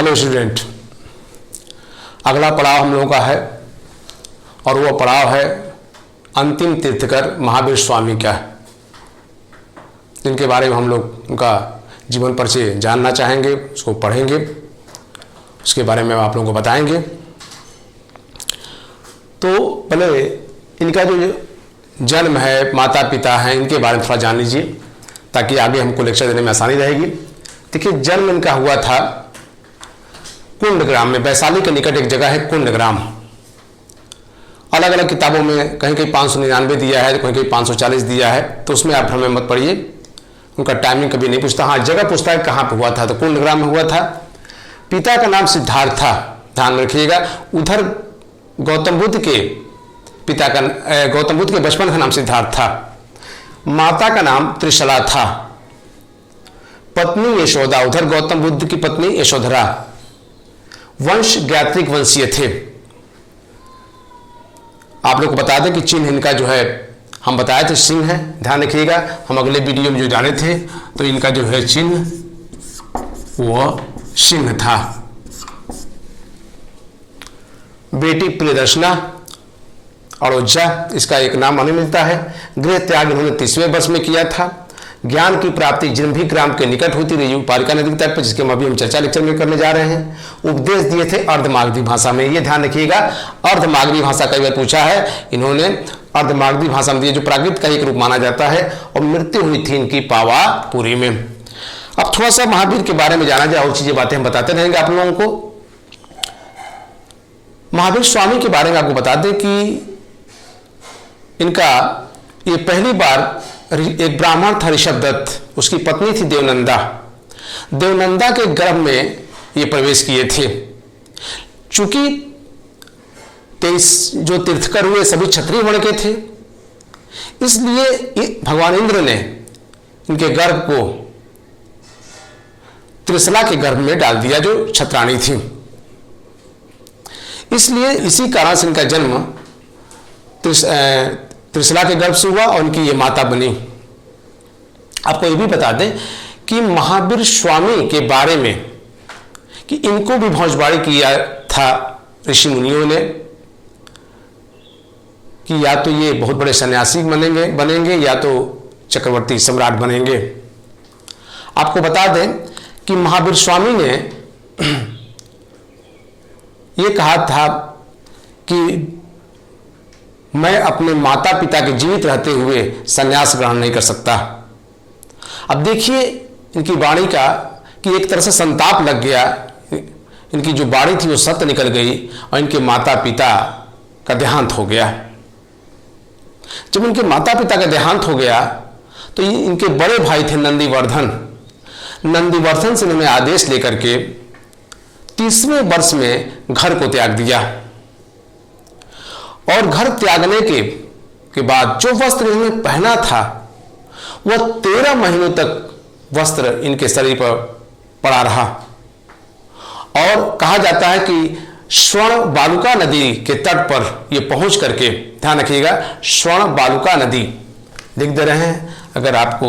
Hello student, अगला पड़ाव हम लोगों का है और वो पड़ाव है अंतिम तीर्थकर महावीर स्वामी का, जिनके बारे में हम लोग उनका जीवन परिचय जानना चाहेंगे, उसको पढ़ेंगे, उसके बारे में आप लोगों को बताएंगे। तो पहले इनका जो जन्म है, माता पिता हैं, इनके बारे में थोड़ा जान लीजिए ताकि आगे हमको लेक्चर देने में आसानी रहेगी। देखिए, जन्म इनका हुआ था कुंडग्राम में, वैशाली के निकट एक जगह है कुंडग्राम। अलग अलग किताबों में कहीं कहीं 599 दिया है, कहीं कहीं 540 दिया है, तो उसमें आप भ्रम में मत पड़िए, उनका टाइमिंग कभी नहीं पूछता। हाँ, जगह पूछता है कहाँ पे हुआ था, तो कुंडग्राम में हुआ था। पिता का नाम सिद्धार्थ था, ध्यान रखिएगा। उधर गौतम बुद्ध के पिता का, गौतम बुद्ध के बचपन का नाम सिद्धार्थ था। माता का नाम त्रिशला था। पत्नी यशोदा, उधर गौतम बुद्ध की पत्नी यशोधरा। वंश ज्ञात्रिक वंशीय थे। आप लोग को बता दें कि चिन्ह इनका जो है, हम बताए थे सिंह है, ध्यान रखिएगा। हम अगले वीडियो में जो जाने थे तो इनका जो है चिन्ह वो सिंह था। बेटी प्रियदर्शना अड़ोजा, इसका एक नाम हमें मिलता है। गृह त्याग इन्होंने 30वें वर्ष में किया था। ज्ञान की प्राप्ति जिन्भिग्राम के निकट होती रही, पारिका नदी के तट पर, जिसके अभी हम चर्चा लेक्चर में करने जा रहे हैं। उपदेश दिए थे अर्धमागधी भाषा में, ये ध्यान रखिएगा। अर्धमागधी भाषा कई बार पूछा है, इन्होंने अर्धमागधी भाषा में दिए, जो प्राकृत का एक रूप माना जाता है। और मृत्यु हुई थी इनकी पावापुरी में। अब थोड़ा सा महावीर के बारे में जाना जाए, और चीजें बातें हम बताते रहेंगे आप लोगों को। महावीर स्वामी के बारे में आपको बता दें कि इनका ये पहली बार एक ब्राह्मण था ऋषभ दत्त, उसकी पत्नी थी देवनंदा। देवनंदा के गर्भ में ये प्रवेश किए थे। चूंकि 23 जो तीर्थकर हुए सभी क्षत्रिय वर्ण के थे, इसलिए भगवान इंद्र ने इनके गर्भ को त्रिशला के गर्भ में डाल दिया, जो क्षत्राणी थी। इसलिए इसी कारण से इनका जन्म त्रिशला के गर्भ से हुआ और उनकी ये माता बनी। आपको ये भी बता दें कि महावीर स्वामी के बारे में कि इनको भी भविष्यवाणी किया था ऋषि मुनियों ने कि या तो ये बहुत बड़े सन्यासी बनेंगे या तो चक्रवर्ती सम्राट बनेंगे। आपको बता दें कि महावीर स्वामी ने ये कहा था कि मैं अपने माता पिता के जीवित रहते हुए संन्यास ग्रहण नहीं कर सकता। अब देखिए इनकी वाणी का कि एक तरह से संताप लग गया, इनकी जो वाणी थी वो सत्य निकल गई और इनके माता पिता का देहांत हो गया। जब इनके माता पिता का देहांत हो गया तो इनके बड़े भाई थे नंदीवर्धन। नंदीवर्धन से इन्होंने आदेश लेकर के 30वें वर्ष में घर को त्याग दिया। और घर त्यागने के बाद जो वस्त्र इन्होंने पहना था वह 13 महीनों तक वस्त्र इनके शरीर पर पड़ा रहा। और कहा जाता है कि स्वर्ण बालुका नदी के तट पर यह पहुंच करके, ध्यान रखिएगा, स्वर्ण बालुका नदी लिख दे रहे हैं, अगर आपको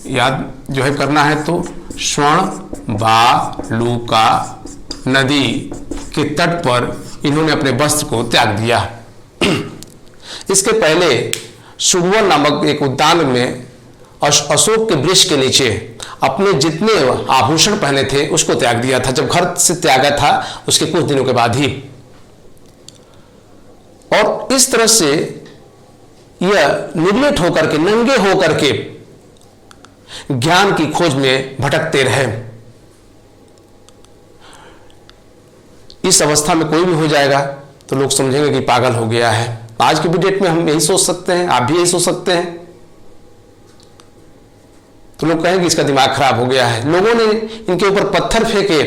याद जो है करना है तो स्वर्ण बालुका नदी के तट पर इन्होंने अपने वस्त्र को त्याग दिया। इसके पहले सुगवन नामक एक उद्यान में अशोक के वृक्ष के नीचे अपने जितने आभूषण पहने थे उसको त्याग दिया था। जब घर से त्यागा था उसके कुछ दिनों के बाद ही। और इस तरह से यह निर्लेट होकर के, नंगे होकर के ज्ञान की खोज में भटकते रहे। इस अवस्था में कोई भी हो जाएगा तो लोग समझेंगे कि पागल हो गया है। आज के भी डेट में हम यही सोच सकते हैं, आप भी यही सोच सकते हैं। तो लोग कहेंगे इसका दिमाग खराब हो गया है। लोगों ने इनके ऊपर पत्थर फेंके,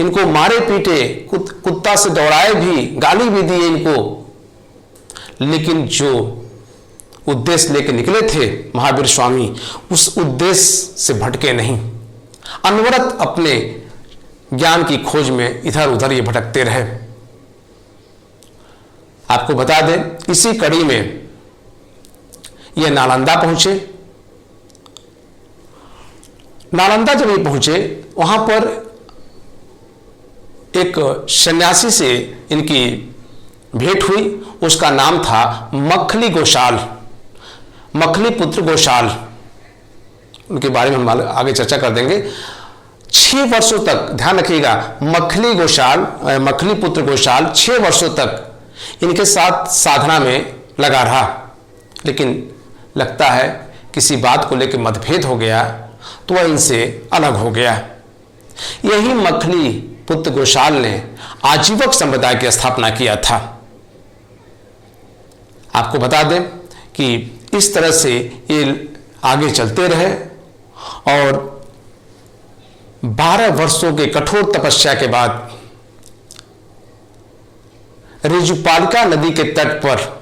इनको मारे पीटे, कुत्ता से दौड़ाए भी, गाली भी दी इनको, लेकिन जो उद्देश्य लेके निकले थे महावीर स्वामी, उस उद्देश्य से भटके नहीं। अनवरत अपने ज्ञान की खोज में इधर उधर ये भटकते रहे। आपको बता दें इसी कड़ी में ये नालंदा पहुंचे। नालंदा जब ये पहुंचे वहां पर एक सन्यासी से इनकी भेंट हुई, उसका नाम था मखली गोशाल, मखली पुत्र गोशाल। उनके बारे में हम आगे चर्चा कर देंगे। 6 वर्षों तक, ध्यान रखिएगा, मखली पुत्र गोशाल 6 वर्षों तक इनके साथ साधना में लगा रहा, लेकिन लगता है किसी बात को लेकर मतभेद हो गया तो वह इनसे अलग हो गया। यही मखली पुत्र गोशाल ने आजीवक संप्रदाय की स्थापना किया था। आपको बता दें कि इस तरह से ये आगे चलते रहे और 12 वर्षों के कठोर तपस्या के बाद ऋजुपालिका नदी के तट पर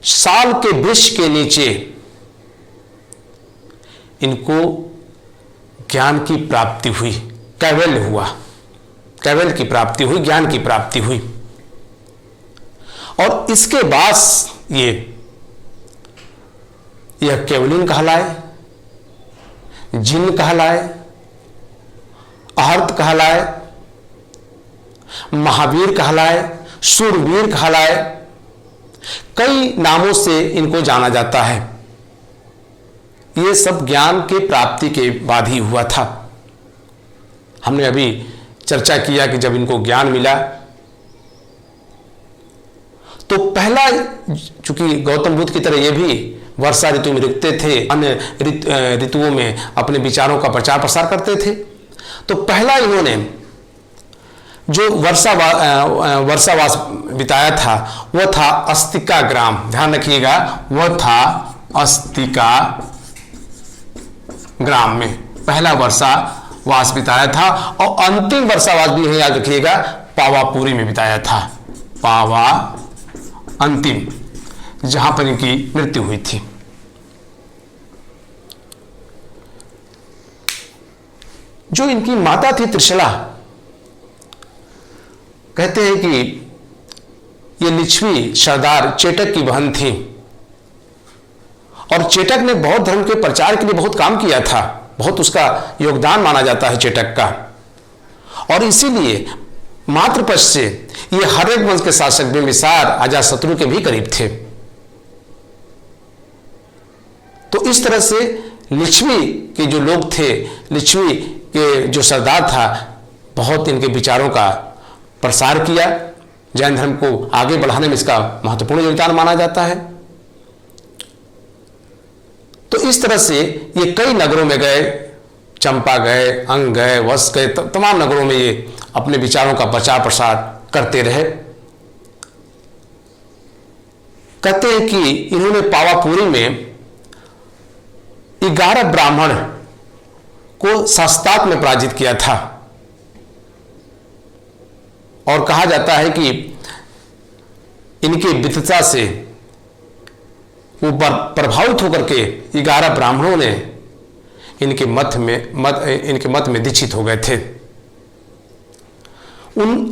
साल के वृक्ष के नीचे इनको ज्ञान की प्राप्ति हुई, कैवल्य हुआ, कैवल्य की प्राप्ति हुई, ज्ञान की प्राप्ति हुई। और इसके बाद यह केवलिन कहलाए, जिन कहलाए, अहर्त कहलाए, महावीर कहलाए, शूरवीर कहलाए, कई नामों से इनको जाना जाता है। ये सब ज्ञान के प्राप्ति के बाद ही हुआ था। हमने अभी चर्चा किया कि जब इनको ज्ञान मिला तो पहला, चूंकि गौतम बुद्ध की तरह ये भी वर्षा ऋतु में रुकते थे, अन्य ऋतुओं में अपने विचारों का प्रचार प्रसार करते थे, तो पहला इन्होंने जो वर्षावास बिताया था वह था अस्तिका ग्राम। ध्यान रखिएगा, वह था अस्तिका ग्राम में पहला वर्षावास बिताया था। और अंतिम वर्षावास भी है, याद रखिएगा, पावापुरी में बिताया था। पावा अंतिम, जहां पर इनकी मृत्यु हुई थी। जो इनकी माता थी त्रिशला, कहते हैं कि ये लिच्छवी सरदार चेटक की बहन थी और चेटक ने बौद्ध धर्म के प्रचार के लिए बहुत काम किया था, बहुत उसका योगदान माना जाता है चेटक का। और इसीलिए मातृपक्ष से ये हर्यक वंश के शासक बिंबिसार अजातशत्रु के भी करीब थे। तो इस तरह से लिच्छवी के जो लोग थे, लिच्छवी के जो सरदार था, बहुत इनके विचारों का प्रसार किया। जैन धर्म को आगे बढ़ाने में इसका महत्वपूर्ण योगदान माना जाता है। तो इस तरह से ये कई नगरों में गए, चंपा गए, अंग गए, वश गए, तमाम नगरों में ये अपने विचारों का प्रचार प्रसार करते रहे। कहते हैं कि इन्होंने पावापुरी में 11 ब्राह्मण को शास्त्रार्थ में पराजित किया था और कहा जाता है कि इनके विद्वता से वो प्रभावित होकर के 11 ब्राह्मणों ने इनके मत में दीक्षित हो गए थे।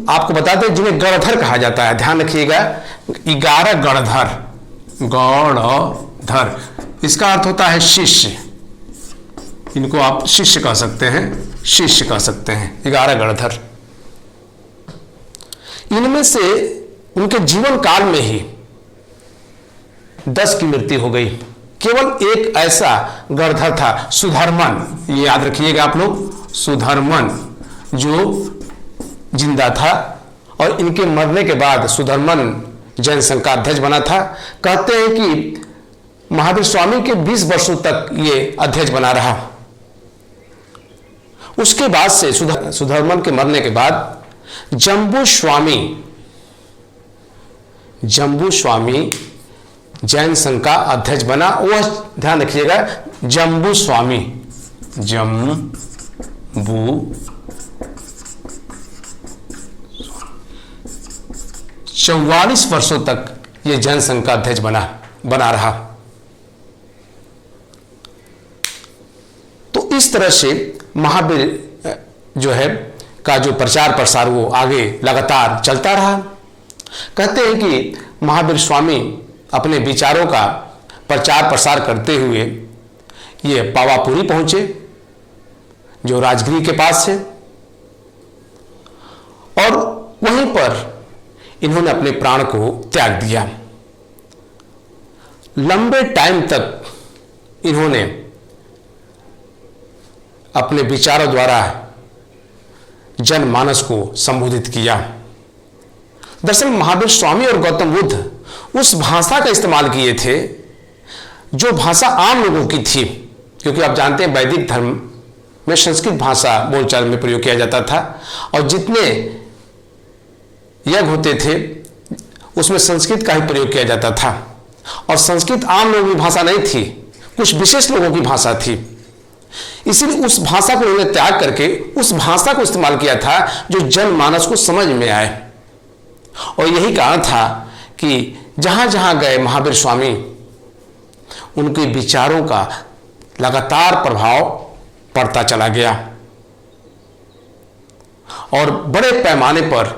आपको बता दें, जिन्हें गणधर कहा जाता है, ध्यान रखिएगा, 11 गणधर, गणधर इसका अर्थ होता है शिष्य। इनको आप शिष्य कह सकते हैं, शिष्य कह सकते हैं, 11 गणधर। इनमें से उनके जीवन काल में ही 10 की मृत्यु हो गई। केवल एक ऐसा गणधर था, सुधर्मन, ये याद रखिएगा आप लोग, सुधर्मन जो जिंदा था। और इनके मरने के बाद सुधर्मन जैन संघ का अध्यक्ष बना था। कहते हैं कि महावीर स्वामी के 20 वर्षों तक ये अध्यक्ष बना रहा। उसके बाद से सुधर्मन के मरने के बाद जम्बू स्वामी जैन संघ का अध्यक्ष बना। वह, ध्यान रखिएगा, जम्बू स्वामी, जम्बू 44 वर्षों तक यह जैन संघ का अध्यक्ष बना रहा। तो इस तरह से महावीर जो है का जो प्रचार प्रसार वो आगे लगातार चलता रहा। कहते हैं कि महावीर स्वामी अपने विचारों का प्रचार प्रसार करते हुए ये पावापुरी पहुंचे, जो राजगिरी के पास है। और वहीं पर इन्होंने अपने प्राण को त्याग दिया। लंबे टाइम तक इन्होंने अपने विचारों द्वारा जनमानस को संबोधित किया। दरअसल महावीर स्वामी और गौतम बुद्ध उस भाषा का इस्तेमाल किए थे जो भाषा आम लोगों की थी, क्योंकि आप जानते हैं वैदिक धर्म में संस्कृत भाषा बोलचाल में प्रयोग किया जाता था और जितने यज्ञ होते थे उसमें संस्कृत का ही प्रयोग किया जाता था। और संस्कृत आम लोगों की भाषा नहीं थी, कुछ विशेष लोगों की भाषा थी। इसीलिए उस भाषा को उन्होंने त्याग करके उस भाषा को इस्तेमाल किया था जो जनमानस को समझ में आए। और यही कारण था कि जहां जहां गए महावीर स्वामी, उनके विचारों का लगातार प्रभाव पड़ता चला गया और बड़े पैमाने पर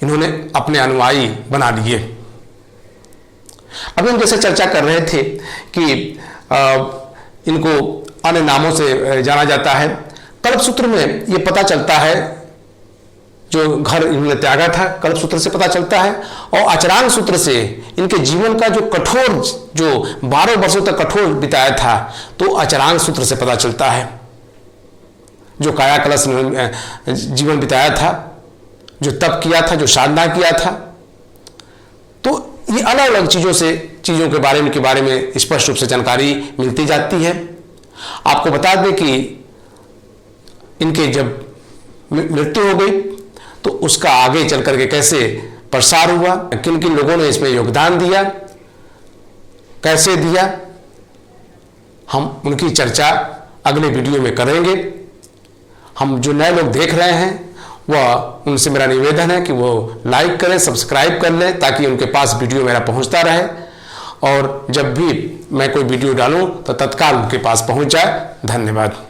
इन्होंने अपने अनुयायी बना लिए। अभी हम जैसे चर्चा कर रहे थे कि इनको अन्य नामों से जाना जाता है। कल्पसूत्र में यह पता चलता है, जो घर इन्होंने त्यागा था कल्पसूत्र से पता चलता है, और अचरांग सूत्र से इनके जीवन का जो कठोर, जो 12 वर्षों तक कठोर बिताया था, तो अचरांग सूत्र से पता चलता है। जो काया कलश जीवन बिताया था, जो तप किया था, जो साधना किया था, तो ये अलग अलग चीज़ों के बारे में स्पष्ट रूप से जानकारी मिलती जाती है। आपको बता दें कि इनके जब मृत्यु हो गई तो उसका आगे चल करके कैसे प्रसार हुआ, किन किन लोगों ने इसमें योगदान दिया, कैसे दिया, हम उनकी चर्चा अगले वीडियो में करेंगे। हम जो नए लोग देख रहे हैं वह उनसे मेरा निवेदन है कि वो लाइक करें, सब्सक्राइब कर लें, ताकि उनके पास वीडियो मेरा पहुंचता रहे और जब भी मैं कोई वीडियो डालूं तो तत्काल उनके पास पहुंच जाए। धन्यवाद।